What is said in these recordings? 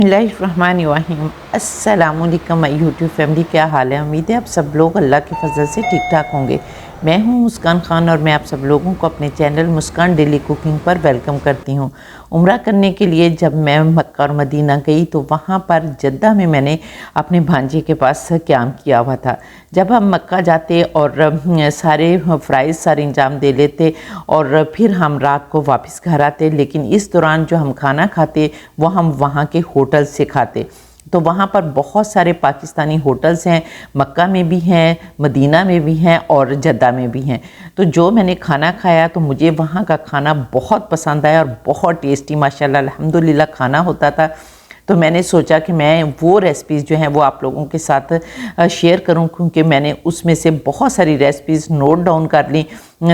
बिस्मिल्लाहिर्रहमानिर्रहीम। अस्सलामुअलैकुम my YouTube family, क्या हाल है। उम्मीद है आप सब लोग अल्लाह के फजल से ठीक ठाक होंगे। मैं हूं मुस्कान खान और मैं आप सब लोगों को अपने चैनल मुस्कान डेली कुकिंग पर वेलकम करती हूं। उम्रा करने के लिए जब मैं मक्का और मदीना गई तो वहां पर जद्दा में मैंने अपने भांजे के पास क़याम किया हुआ था। जब हम मक्का जाते और सारे फ़राइज़ सारे इंजाम दे लेते और फिर हम रात को वापस घर आते, लेकिन इस दौरान जो हम खाना खाते वो हम वहाँ के होटल से खाते। तो वहाँ पर बहुत सारे पाकिस्तानी होटल्स हैं, मक्का में भी हैं, मदीना में भी हैं और जद्दा में भी हैं। तो जो मैंने खाना खाया तो मुझे वहाँ का खाना बहुत पसंद आया और बहुत टेस्टी माशाल्लाह अल्हम्दुलिल्लाह खाना होता था। तो मैंने सोचा कि मैं वो रेसिपीज़ जो हैं वो आप लोगों के साथ शेयर करूं, क्योंकि मैंने उसमें से बहुत सारी रेसिपीज़ नोट डाउन कर ली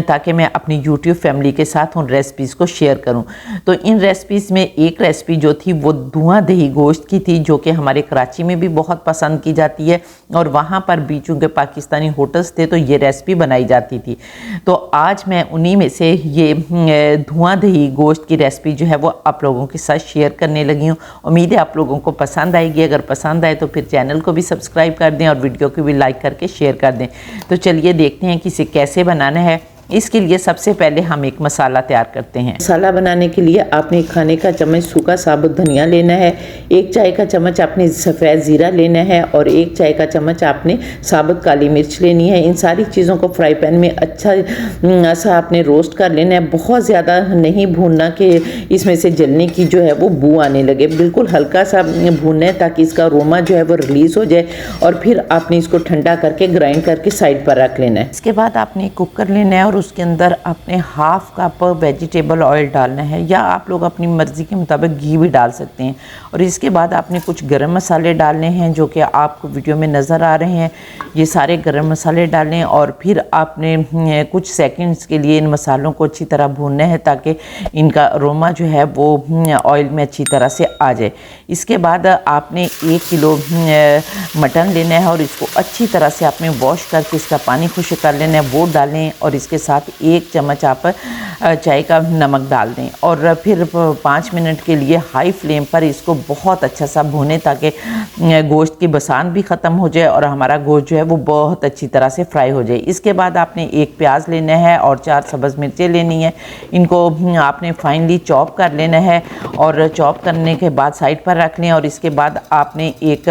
ताकि मैं अपनी यूट्यूब फैमिली के साथ उन रेसिपीज़ को शेयर करूं। तो इन रेसिपीज़ में एक रेसिपी जो थी वो धुआं दही गोश्त की थी, जो कि हमारे कराची में भी बहुत पसंद की जाती है और वहाँ पर भी चूँकि पाकिस्तानी होटल्स थे तो ये रेसिपी बनाई जाती थी। तो आज मैं उन्हीं में से ये धुआं दही गोश्त की रेसिपी जो है वो आप लोगों के साथ शेयर करने लगी हूँ। उम्मीद है आप लोगों को पसंद आएगी। अगर पसंद आए तो फिर चैनल को भी सब्सक्राइब कर दें और वीडियो को भी लाइक करके शेयर कर दें। तो चलिए देखते हैं कि इसे कैसे बनाना है। इसके लिए सबसे पहले हम एक मसाला तैयार करते हैं। मसाला बनाने के लिए आपने खाने का चम्मच सूखा साबुत धनिया लेना है, 1 चाय का चम्मच आपने सफ़ेद ज़ीरा लेना है और 1 चाय का चम्मच आपने साबुत काली मिर्च लेनी है। इन सारी चीज़ों को फ्राई पैन में अच्छा सा आपने रोस्ट कर लेना है। बहुत ज़्यादा नहीं भूनना कि इसमें से जलने की जो है वो बू आने लगे, बिल्कुल हल्का सा भूनना है ताकि इसका अरोमा जो है वो रिलीज़ हो जाए और फिर आपने इसको ठंडा करके ग्राइंड करके साइड पर रख लेना है। इसके बाद आपने कुकर लेना है और उसके अंदर आपने हाफ़ कप वेजिटेबल ऑयल डालना है, या आप लोग अपनी मर्ज़ी के मुताबिक घी भी डाल सकते हैं। और इसके बाद आपने कुछ गरम मसाले डालने हैं जो कि आपको वीडियो में नज़र आ रहे हैं। ये सारे गरम मसाले डालें और फिर आपने कुछ सेकंड्स के लिए इन मसालों को अच्छी तरह भूनना है ताकि इनका अरोमा जो है वो ऑयल में अच्छी तरह से आ जाए। इसके बाद आपने 1 किलो मटन लेना है और इसको अच्छी तरह से आपने वॉश करके इसका पानी खुश्क कर लेना है, वो डालें और इसके साथ 1 चम्मच आप चाय का नमक डाल दें और फिर 5 मिनट के लिए हाई फ्लेम पर इसको बहुत अच्छा सा भूनें ताकि गोश्त की बसान भी ख़त्म हो जाए और हमारा गोश्त जो है वो बहुत अच्छी तरह से फ्राई हो जाए। इसके बाद आपने 1 प्याज लेना है और 4 सब्ज़ मिर्चें लेनी है। इनको आपने फाइनली चॉप कर लेना है और चॉप करने के बाद साइड पर रख लें। और इसके बाद आपने 1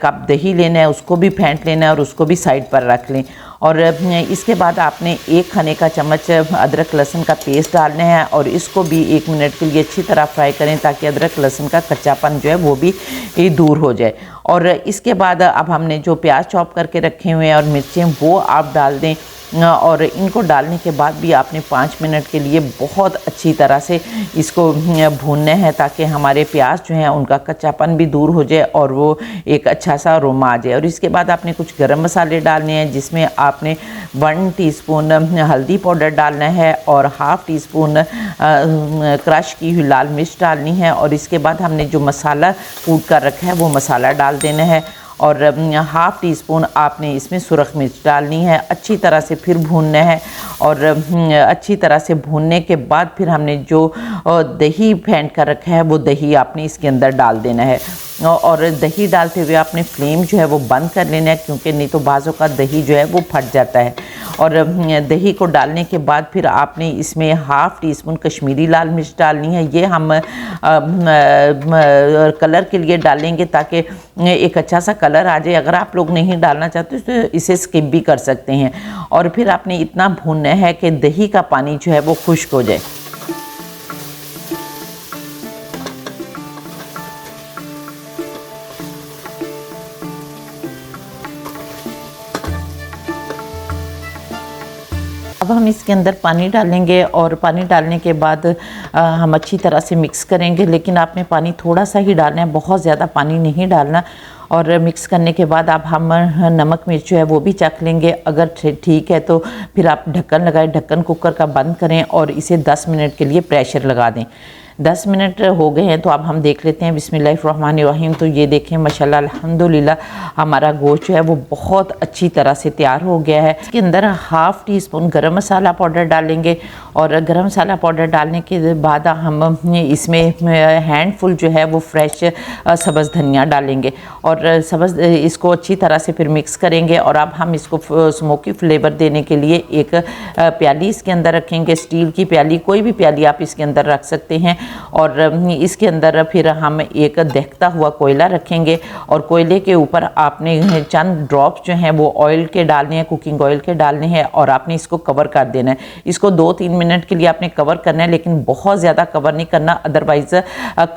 कप दही लेना है, उसको भी फेंट लेना है और उसको भी साइड पर रख लें। और इसके बाद आपने 1 खाने का चम्मच अदरक लहसुन का पेस्ट डालना है और इसको भी 1 मिनट के लिए अच्छी तरह फ्राई करें ताकि अदरक लहसुन का कच्चापन जो है वो भी दूर हो जाए। और इसके बाद अब हमने जो प्याज चॉप करके रखे हुए हैं और मिर्चें वो आप डाल दें और इनको डालने के बाद भी आपने 5 मिनट के लिए बहुत अच्छी तरह से इसको भूनना है ताकि हमारे प्याज जो हैं उनका कच्चापन भी दूर हो जाए और वो एक अच्छा सा अरोमा आ जाए। और इसके बाद आपने कुछ गरम मसाले डालने हैं जिसमें आपने 1 टीस्पून हल्दी पाउडर डालना है और हाफ़ टीस्पून क्रश की हुई लाल मिर्च डालनी है। और इसके बाद हमने जो मसाला कूट कर रखा है वो मसाला डाल देना है और हाफ़ टीस्पून आपने इसमें सुरख मिर्च डालनी है। अच्छी तरह से फिर भूनना है और अच्छी तरह से भूनने के बाद फिर हमने जो दही फेंट कर रखा है वो दही आपने इसके अंदर डाल देना है। और दही डालते हुए आपने फ्लेम जो है वो बंद कर लेना है, क्योंकि नहीं तो बाज़ों का दही जो है वो फट जाता है। और दही को डालने के बाद फिर आपने इसमें हाफ़ टीस्पून कश्मीरी लाल मिर्च डालनी है। ये हम कलर के लिए डालेंगे ताकि एक अच्छा सा कलर आ जाए। अगर आप लोग नहीं डालना चाहते तो इसे स्किप भी कर सकते हैं। और फिर आपने इतना भूनना है कि दही का पानी जो है वो खुश्क हो जाए। अब हम इसके अंदर पानी डालेंगे और पानी डालने के बाद हम अच्छी तरह से मिक्स करेंगे, लेकिन आपने पानी थोड़ा सा ही डालना है, बहुत ज़्यादा पानी नहीं डालना। और मिक्स करने के बाद अब हम नमक मिर्च जो है वो भी चख लेंगे। अगर ठीक है तो फिर आप ढक्कन लगाएं, ढक्कन कुकर का बंद करें और इसे 10 मिनट के लिए प्रेशर लगा दें। 10 मिनट हो गए हैं, तो अब हम देख लेते हैं बिस्मिल्लाहिर्रहमानिर्रहीम। तो ये देखें माशाल्लाह अल्हम्दुलिल्लाह हमारा गोश्त जो है वो बहुत अच्छी तरह से तैयार हो गया है। इसके अंदर हाफ़ टी स्पून गरम मसाला पाउडर डालेंगे और गरम मसाला पाउडर डालने के बाद हम इसमें हैंडफुल जो है वो फ्रेश सब्ज़ धनिया डालेंगे और इसको अच्छी तरह से फिर मिक्स करेंगे। और अब हम इसको स्मोकी फ्लेवर देने के लिए एक प्याली इसके अंदर रखेंगे, स्टील की प्याली, कोई भी प्याली आप इसके अंदर रख सकते हैं। और इसके अंदर फिर हम एक दहकता हुआ कोयला रखेंगे और कोयले के ऊपर आपने चंद ड्रॉप्स जो हैं वो ऑयल के डालने हैं, कुकिंग ऑयल के डालने हैं और आपने इसको कवर कर देना है। इसको 2-3 मिनट के लिए आपने कवर करना है, लेकिन बहुत ज़्यादा कवर नहीं करना, अदरवाइज़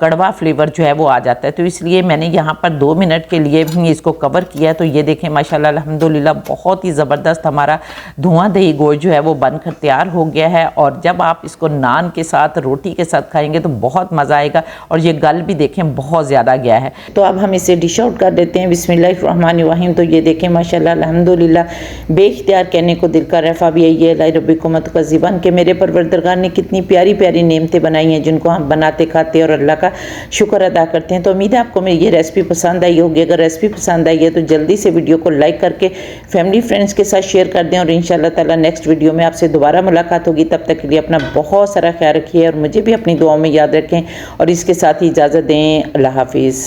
कड़वा फ्लेवर जो है वो आ जाता है। तो इसलिए मैंने यहाँ पर 2 मिनट के लिए इसको कवर किया। तो ये देखें माशाल्लाह अल्हम्दुलिल्लाह बहुत ही ज़बरदस्त हमारा धुआंधार गोश्त जो है वो बनकर तैयार हो गया है। और जब आप इसको नान के साथ, रोटी के साथ खाएंगे तो बहुत मज़ा आएगा। और ये गल भी देखें बहुत ज़्यादा गया है। तो अब हम इसे डिश आउट कर देते हैं बिस्मिल्लाहिर्रहमानिर्रहीम। तो ये देखें माशाल्लाह अल्हम्दुलिल्लाह बेइख्तियार कहने को दिल का रफ़ा भी है ला रब्बिकुम तुकज़्ज़िबान के मेरे परवरदिगार ने कितनी प्यारी प्यारी नेमतें बनाई हैं जिनको हम बनाते खाते और अल्लाह का शुक्र अदा करते हैं। तो उम्मीद है आपको मेरी ये रेसिपी पसंद आई होगी। अगर रेसिपी पसंद आई है तो जल्दी से वीडियो को लाइक करके फैमिली फ्रेंड्स के साथ शेयर कर दें और इंशाअल्लाह ताला नेक्स्ट वीडियो में आपसे दोबारा मुलाकात होगी। तब तक के लिए अपना बहुत सारा ख्याल रखिए और मुझे भी अपनी दुआओं में याद रखें और इसके साथ ही इजाज़त दें। अल्लाह हाफिज़।